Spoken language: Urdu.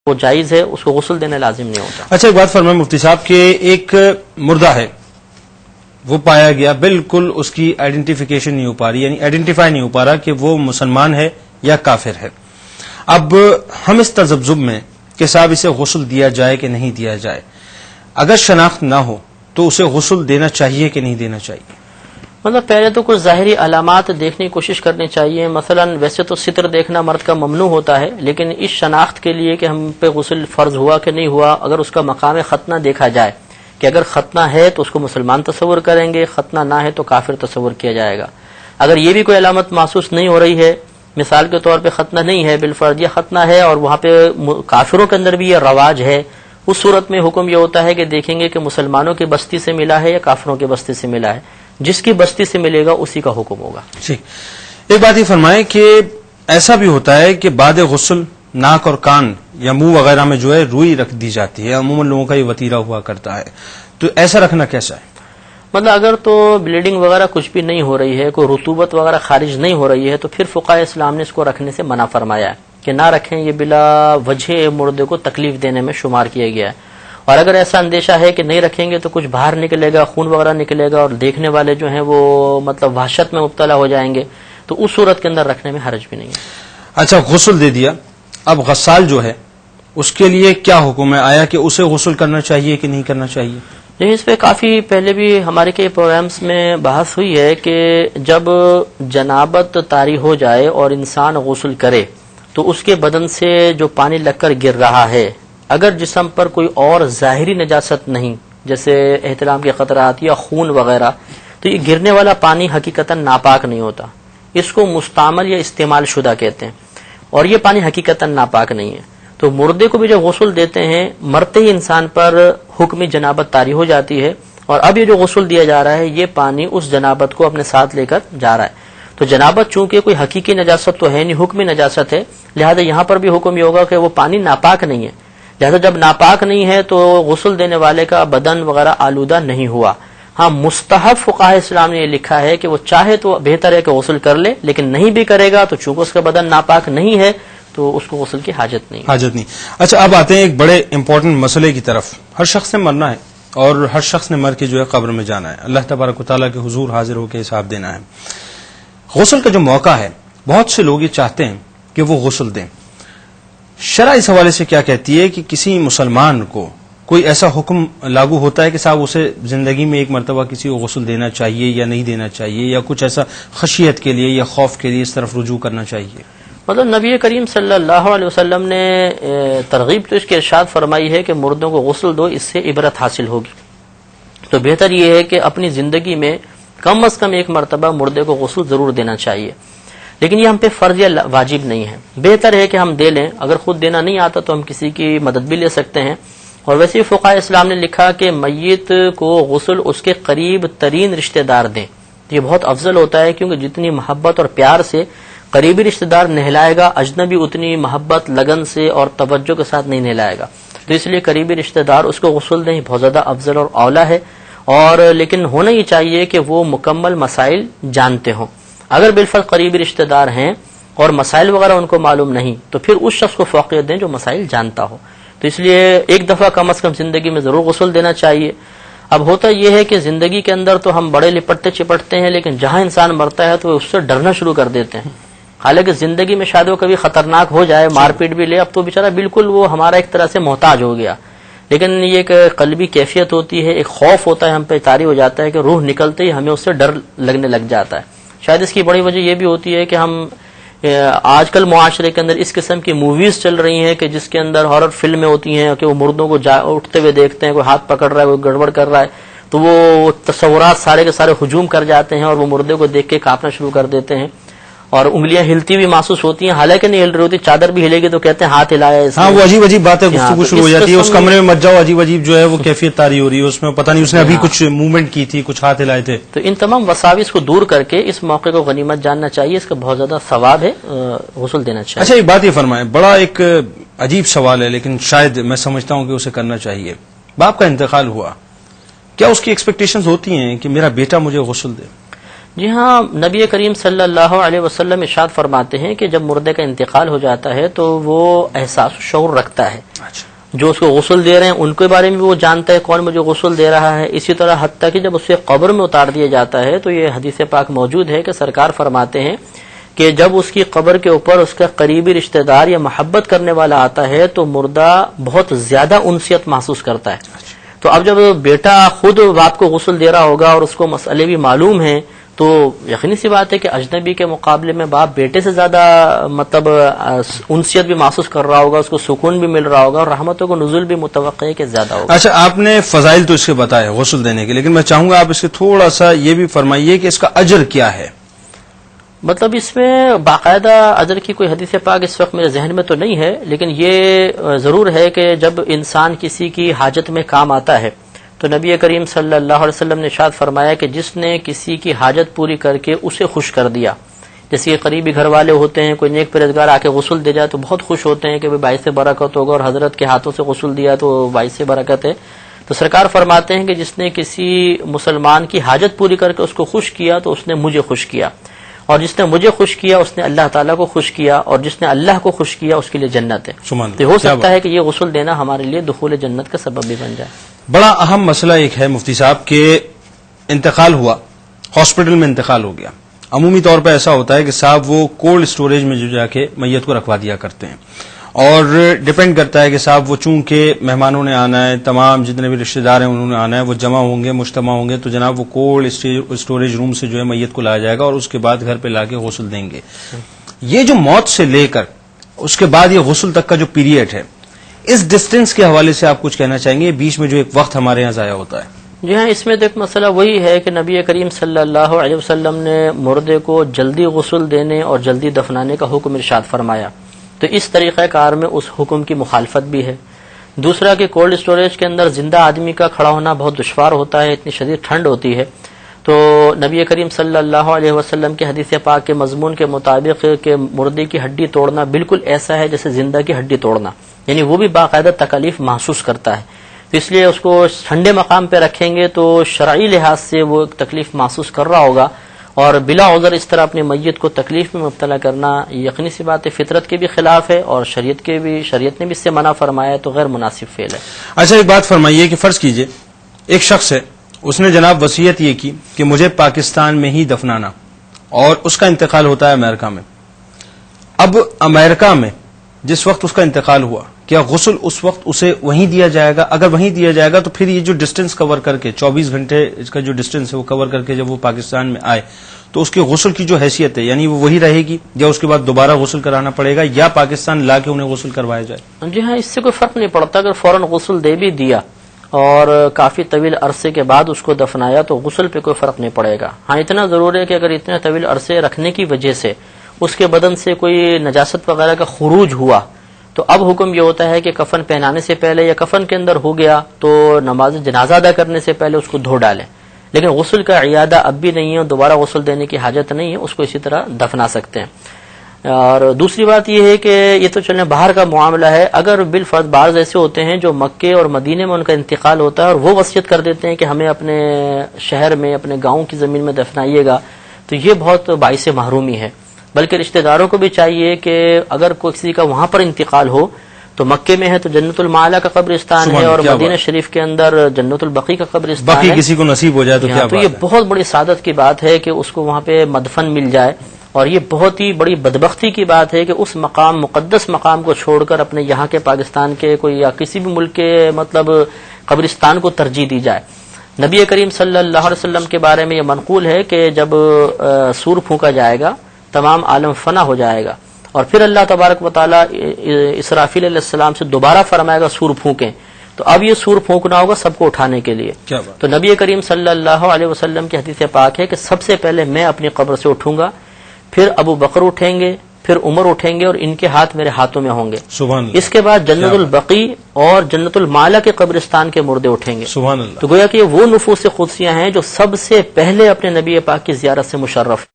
وہ جائز ہے، اس کو غسل دینا لازم نہیں ہوتا۔ اچھا ایک بات فرمائیں مفتی صاحب کہ ایک مردہ ہے وہ پایا گیا، بالکل اس کی آئیڈینٹیفیکیشن نہیں ہو پا رہی، یعنی آئیڈینٹیفائی نہیں ہو پا رہا کہ وہ مسلمان ہے یا کافر ہے۔ اب ہم اس تذبذب میں کہ صاحب اسے غسل دیا جائے کہ نہیں دیا جائے، اگر شناخت نہ ہو تو اسے غسل دینا چاہیے کہ نہیں دینا چاہیے؟ مطلب پہلے تو کچھ ظاہری علامات دیکھنے کی کوشش کرنی چاہیے، مثلا ویسے تو ستر دیکھنا مرد کا ممنوع ہوتا ہے، لیکن اس شناخت کے لیے کہ ہم پہ غسل فرض ہوا کہ نہیں ہوا، اگر اس کا مقام ختنہ دیکھا جائے کہ اگر ختنہ ہے تو اس کو مسلمان تصور کریں گے، ختنہ نہ ہے تو کافر تصور کیا جائے گا۔ اگر یہ بھی کوئی علامت محسوس نہیں ہو رہی ہے، مثال کے طور پہ ختنہ نہیں ہے بالفرض، یہ ختنہ ہے اور وہاں پہ کافروں کے اندر بھی یہ رواج ہے، اس صورت میں حکم یہ ہوتا ہے کہ دیکھیں گے کہ مسلمانوں کی بستی سے ملا ہے یا کافروں کی بستی سے ملا ہے، جس کی بستی سے ملے گا اسی کا حکم ہوگا۔ جی ایک بات یہ فرمائیں کہ ایسا بھی ہوتا ہے کہ بعد غسل ناک اور کان یا منہ وغیرہ میں جو ہے روئی رکھ دی جاتی ہے، عموماً لوگوں کا یہ وتیرہ ہوا کرتا ہے، تو ایسا رکھنا کیسا ہے؟ مطلب اگر تو بلیڈنگ وغیرہ کچھ بھی نہیں ہو رہی ہے، کوئی رطوبت وغیرہ خارج نہیں ہو رہی ہے، تو پھر فقہائے اسلام نے اس کو رکھنے سے منع فرمایا ہے کہ نہ رکھیں، یہ بلا وجہ مردے کو تکلیف دینے میں شمار کیا گیا ہے۔ اور اگر ایسا اندیشہ ہے کہ نہیں رکھیں گے تو کچھ باہر نکلے گا، خون وغیرہ نکلے گا اور دیکھنے والے جو ہیں وہ مطلب وحشت میں مبتلا ہو جائیں گے، تو اس صورت کے اندر رکھنے میں حرج بھی نہیں ہے۔ اچھا غسل دے دیا، اب غسال جو ہے اس کے لیے کیا حکم ہے؟ آیا کہ اسے غسل کرنا چاہیے کہ نہیں کرنا چاہیے؟ لیکن اس پہ کافی پہلے بھی ہمارے کے پروگرامز میں بحث ہوئی ہے کہ جب جنابت طاری ہو جائے اور انسان غسل کرے تو اس کے بدن سے جو پانی لگ کر گر رہا ہے، اگر جسم پر کوئی اور ظاہری نجاست نہیں جیسے احتلام کے خطرات یا خون وغیرہ، تو یہ گرنے والا پانی حقیقتاً ناپاک نہیں ہوتا، اس کو مستعمل یا استعمال شدہ کہتے ہیں، اور یہ پانی حقیقتاً ناپاک نہیں ہے۔ تو مردے کو بھی جب غسل دیتے ہیں، مرتے ہی انسان پر حکم جنابت طاری ہو جاتی ہے، اور اب یہ جو غسل دیا جا رہا ہے یہ پانی اس جنابت کو اپنے ساتھ لے کر جا رہا ہے۔ تو جنابت چونکہ کوئی حقیقی نجاست تو ہے نہیں، حکمی نجاست ہے، لہذا یہاں پر بھی حکم یہ ہوگا کہ وہ پانی ناپاک نہیں ہے، لہذا جب ناپاک نہیں ہے تو غسل دینے والے کا بدن وغیرہ آلودہ نہیں ہوا۔ ہاں مستحب فقہاء اسلام نے یہ لکھا ہے کہ وہ چاہے تو بہتر ہے کہ غسل کر لے، لیکن نہیں بھی کرے گا تو چونکہ اس کا بدن ناپاک نہیں ہے تو اس کو غسل کی حاجت نہیں۔ اچھا اب آتے ہیں ایک بڑے امپورٹنٹ مسئلے کی طرف۔ ہر شخص نے مرنا ہے اور ہر شخص نے مر کے جو ہے قبر میں جانا ہے، اللہ تبارک و تعالیٰ کے حضور حاضر ہو کے حساب دینا ہے۔ غسل کا جو موقع ہے بہت سے لوگ یہ چاہتے ہیں کہ وہ غسل دیں، شرع اس حوالے سے کیا کہتی ہے کہ کسی مسلمان کو کوئی ایسا حکم لاگو ہوتا ہے کہ صاحب اسے زندگی میں ایک مرتبہ کسی کو غسل دینا چاہیے یا نہیں دینا چاہیے، یا کچھ ایسا خشیت کے لیے یا خوف کے لیے اس طرف رجوع کرنا چاہیے؟ مطلب نبی کریم صلی اللہ علیہ وسلم نے ترغیب تو اس کے ارشاد فرمائی ہے کہ مردوں کو غسل دو، اس سے عبرت حاصل ہوگی، تو بہتر یہ ہے کہ اپنی زندگی میں کم از کم ایک مرتبہ مردے کو غسل ضرور دینا چاہیے، لیکن یہ ہم پہ فرض یا واجب نہیں ہے، بہتر ہے کہ ہم دے لیں، اگر خود دینا نہیں آتا تو ہم کسی کی مدد بھی لے سکتے ہیں۔ اور ویسے فقہاء اسلام نے لکھا کہ میت کو غسل اس کے قریب ترین رشتہ دار دیں، یہ بہت افضل ہوتا ہے، کیونکہ جتنی محبت اور پیار سے قریبی رشتہ دار نہلائے گا، اجنبی اتنی محبت لگن سے اور توجہ کے ساتھ نہیں نہلائے گا، تو اس لیے قریبی رشتہ دار اس کو غسل دیں، بہت زیادہ افضل اور اولیٰ ہے۔ اور لیکن ہونا یہ چاہیے کہ وہ مکمل مسائل جانتے ہوں، اگر بالفرض قریبی رشتہ دار ہیں اور مسائل وغیرہ ان کو معلوم نہیں تو پھر اس شخص کو فوقیت دیں جو مسائل جانتا ہو، تو اس لیے ایک دفعہ کم از کم زندگی میں ضرور غسل دینا چاہیے۔ اب ہوتا یہ ہے کہ زندگی کے اندر تو ہم بڑے لپٹتے چپٹتے ہیں، لیکن جہاں انسان مرتا ہے تو اس سے ڈرنا شروع کر دیتے ہیں، حالانکہ زندگی میں شاید وہ کبھی خطرناک ہو جائے، مار پیٹ بھی لے، اب تو بیچارہ بالکل وہ ہمارا ایک طرح سے محتاج ہو گیا، لیکن یہ ایک قلبی کیفیت ہوتی ہے، ایک خوف ہوتا ہے، ہم پہ طاری ہو جاتا ہے کہ روح نکلتے ہی ہمیں اس سے ڈر لگنے لگ جاتا ہے۔ شاید اس کی بڑی وجہ یہ بھی ہوتی ہے کہ ہم آج کل معاشرے کے اندر اس قسم کی موویز چل رہی ہیں کہ جس کے اندر ہارر فلمیں ہوتی ہیں کہ وہ مردوں کو اٹھتے ہوئے دیکھتے ہیں، کوئی ہاتھ پکڑ رہا ہے، کوئی گڑبڑ کر رہا ہے، تو وہ تصورات سارے کے سارے ہجوم کر جاتے ہیں اور وہ مردے کو دیکھ کے کانپنا شروع کر دیتے ہیں، اور انگلیاں ہلتی بھی محسوس ہوتی ہیں، حالانکہ نہیں ہل رہی ہوتی، چادر بھی ہلے گی تو کہتے ہیں ہاتھ ہلایا ہے۔ ہاں وہ عجیب عجیب باتیں گفتگو شروع ہو جاتی ہے، اس کمرے میں مت جاؤ، عجیب عجیب جو ہے وہ کیفیت طاری ہو رہی ہے، اس میں پتہ نہیں اس نے ابھی کچھ موومنٹ کی تھی، کچھ ہاتھ ہلائے تھے۔ تو ان تمام وساوس کو دور کر کے اس موقع کو غنیمت جاننا چاہیے، اس کا بہت زیادہ ثواب ہے، غسل دینا چاہیے۔ اچھا ایک بات یہ فرمائیں، بڑا ایک عجیب سوال ہے لیکن شاید میں سمجھتا ہوں کہ اسے کرنا چاہیے۔ باپ کا انتقال ہوا، کیا اس کی ایکسپیکٹیشنز ہوتی ہیں کہ میرا بیٹا مجھے غسل دے؟ جی ہاں، نبی کریم صلی اللہ علیہ وسلم ارشاد فرماتے ہیں کہ جب مردے کا انتقال ہو جاتا ہے تو وہ احساس و شعور رکھتا ہے. جو اس کو غسل دے رہے ہیں ان کے بارے میں بھی وہ جانتا ہے کون مجھے غسل دے رہا ہے. اسی طرح حتیٰ کہ جب اسے قبر میں اتار دیا جاتا ہے تو یہ حدیث پاک موجود ہے کہ سرکار فرماتے ہیں کہ جب اس کی قبر کے اوپر اس کا قریبی رشتہ دار یا محبت کرنے والا آتا ہے تو مردہ بہت زیادہ انسیت محسوس کرتا ہے. تو اب جب بیٹا خود باپ کو غسل دے رہا ہوگا اور اس کو مسئلے بھی معلوم ہیں تو یقینی سی بات ہے کہ اجنبی کے مقابلے میں باپ بیٹے سے زیادہ مطلب انسیت بھی محسوس کر رہا ہوگا، اس کو سکون بھی مل رہا ہوگا اور رحمتوں کو نزول بھی متوقع ہے کہ زیادہ ہوگا. اچھا، آپ نے فضائل تو اس کے بتائے غسل دینے کے، لیکن میں چاہوں گا آپ اس کے تھوڑا سا یہ بھی فرمائیے کہ اس کا اجر کیا ہے. مطلب اس میں باقاعدہ اجر کی کوئی حدیث پاک اس وقت میرے ذہن میں تو نہیں ہے، لیکن یہ ضرور ہے کہ جب انسان کسی کی حاجت میں کام آتا ہے تو نبی کریم صلی اللہ علیہ وسلم نے ارشاد فرمایا کہ جس نے کسی کی حاجت پوری کر کے اسے خوش کر دیا، جیسے قریبی گھر والے ہوتے ہیں، کوئی نیک پرہیزگار آ کے غسل دے جائے تو بہت خوش ہوتے ہیں کہ باعث برکت ہوگا، اور حضرت کے ہاتھوں سے غسل دیا تو باعث برکت ہے. تو سرکار فرماتے ہیں کہ جس نے کسی مسلمان کی حاجت پوری کر کے اس کو خوش کیا تو اس نے مجھے خوش کیا، اور جس نے مجھے خوش کیا اس نے اللہ تعالیٰ کو خوش کیا، اور جس نے اللہ کو خوش کیا اس کے لیے جنت ہے. تو ہو سکتا ہے کہ یہ غسل دینا ہمارے لیے دخول جنت کا سبب بھی بن جائے. بڑا اہم مسئلہ ایک ہے مفتی صاحب کہ انتقال ہوا، ہاسپٹل میں انتقال ہو گیا. عمومی طور پہ ایسا ہوتا ہے کہ صاحب وہ کولڈ اسٹوریج میں جو جا کے میت کو رکھوا دیا کرتے ہیں، اور ڈپینڈ کرتا ہے کہ صاحب وہ چونکہ مہمانوں نے آنا ہے، تمام جتنے بھی رشتہ دار ہیں انہوں نے آنا ہے، وہ جمع ہوں گے، مجتمع ہوں گے، تو جناب وہ کولڈ اسٹوریج روم سے جو ہے میت کو لایا جائے گا اور اس کے بعد گھر پہ لا کے غسل دیں گے. یہ جو موت سے لے کر اس کے بعد یہ غسل تک کا جو پیریڈ ہے، اس ڈسٹینس کے حوالے سے آپ کچھ کہنا چاہیں گے؟ بیچ میں جو ایک وقت ہمارے یہاں ضائع ہوتا ہے. جی ہاں، اس میں تو ایک مسئلہ وہی ہے کہ نبی کریم صلی اللہ علیہ وسلم نے مردے کو جلدی غسل دینے اور جلدی دفنانے کا حکم ارشاد فرمایا، تو اس طریقہ کار میں اس حکم کی مخالفت بھی ہے. دوسرا کہ کولڈ اسٹوریج کے اندر زندہ آدمی کا کھڑا ہونا بہت دشوار ہوتا ہے، اتنی شدید ٹھنڈ ہوتی ہے. تو نبی کریم صلی اللہ علیہ وسلم کے حدیث پاک کے مضمون کے مطابق کہ مردے کی ہڈی توڑنا بالکل ایسا ہے جیسے زندہ کی ہڈی توڑنا، یعنی وہ بھی باقاعدہ تکلیف محسوس کرتا ہے. تو اس لیے اس کو ٹھنڈے مقام پہ رکھیں گے تو شرعی لحاظ سے وہ تکلیف محسوس کر رہا ہوگا، اور بلا عذر اس طرح اپنی میت کو تکلیف میں مبتلا کرنا یقینی سی بات ہے فطرت کے بھی خلاف ہے، اور شریعت نے بھی اس سے منع فرمایا ہے، تو غیر مناسب فعل ہے. اچھا، ایک بات فرمائیے کہ فرض کیجئے ایک شخص ہے، اس نے جناب وصیت یہ کی کہ مجھے پاکستان میں ہی دفنانا، اور اس کا انتقال ہوتا ہے امریکہ میں. اب امریکہ میں جس وقت اس کا انتقال ہوا، کیا غسل اس وقت اسے وہیں دیا جائے گا؟ اگر وہیں دیا جائے گا تو پھر یہ جو ڈسٹینس کور کر کے 24 گھنٹے اس کا جو ڈسٹینس ہے وہ کور کر کے جب وہ پاکستان میں آئے تو اس کے غسل کی جو حیثیت ہے یعنی وہ وہی رہے گی، یا اس کے بعد دوبارہ غسل کرانا پڑے گا، یا پاکستان لا کے انہیں غسل کروایا جائے؟ جی ہاں، اس سے کوئی فرق نہیں پڑتا. اگر فوراً غسل دے بھی دیا اور کافی طویل عرصے کے بعد اس کو دفنایا تو غسل پہ کوئی فرق نہیں پڑے گا. ہاں، اتنا ضرور ہے کہ اگر اتنے طویل عرصے رکھنے کی وجہ سے اس کے بدن سے کوئی نجاست وغیرہ کا خروج ہوا تو اب حکم یہ ہوتا ہے کہ کفن پہنانے سے پہلے یا کفن کے اندر ہو گیا تو نماز جنازہ ادا کرنے سے پہلے اس کو دھو ڈالیں. لیکن غسل کا عیادہ اب بھی نہیں ہے، دوبارہ غسل دینے کی حاجت نہیں ہے، اس کو اسی طرح دفنا سکتے ہیں. اور دوسری بات یہ ہے کہ یہ تو چلنے باہر کا معاملہ ہے. اگر بالفرض بعض ایسے ہوتے ہیں جو مکے اور مدینے میں ان کا انتقال ہوتا ہے اور وہ وصیت کر دیتے ہیں کہ ہمیں اپنے شہر میں اپنے گاؤں کی زمین میں دفنائیے گا، تو یہ بہت باعث محرومی ہے. بلکہ رشتہ داروں کو بھی چاہیے کہ اگر کوئی کسی کا وہاں پر انتقال ہو تو مکے میں ہے تو جنت المعلا کا قبرستان ہے، اور مدینہ شریف کے اندر جنت البقیع کا قبرستان ہے. کسی کو نصیب ہو جائے تو کیا تو یہ بہت بڑی سعادت کی بات ہے کہ اس کو وہاں پہ مدفن مل جائے، اور یہ بہت ہی بڑی بدبختی کی بات ہے کہ اس مقام مقدس مقام کو چھوڑ کر اپنے یہاں کے پاکستان کے کوئی یا کسی بھی ملک کے مطلب قبرستان کو ترجیح دی جائے. نبی کریم صلی اللہ علیہ وسلم کے بارے میں یہ منقول ہے کہ جب سور پھونکا جائے گا تمام عالم فنا ہو جائے گا، اور پھر اللہ تبارک و تعالیٰ اسرافیل علیہ السلام سے دوبارہ فرمائے گا سور پھونکیں، تو اب یہ سور پھونکنا ہوگا سب کو اٹھانے کے لیے. تو نبی کریم صلی اللہ علیہ وسلم کی حدیث پاک ہے کہ سب سے پہلے میں اپنی قبر سے اٹھوں گا، پھر ابو بکر اٹھیں گے، پھر عمر اٹھیں گے، اور ان کے ہاتھ میرے ہاتھوں میں ہوں گے. اس کے بعد جنت البقیع اور جنت المعلا کے قبرستان کے مردے اٹھیں گے. تو گویا کہ وہ نفوس قدسیاں ہیں جو سب سے پہلے اپنے نبی پاک کی زیارت سے مشرف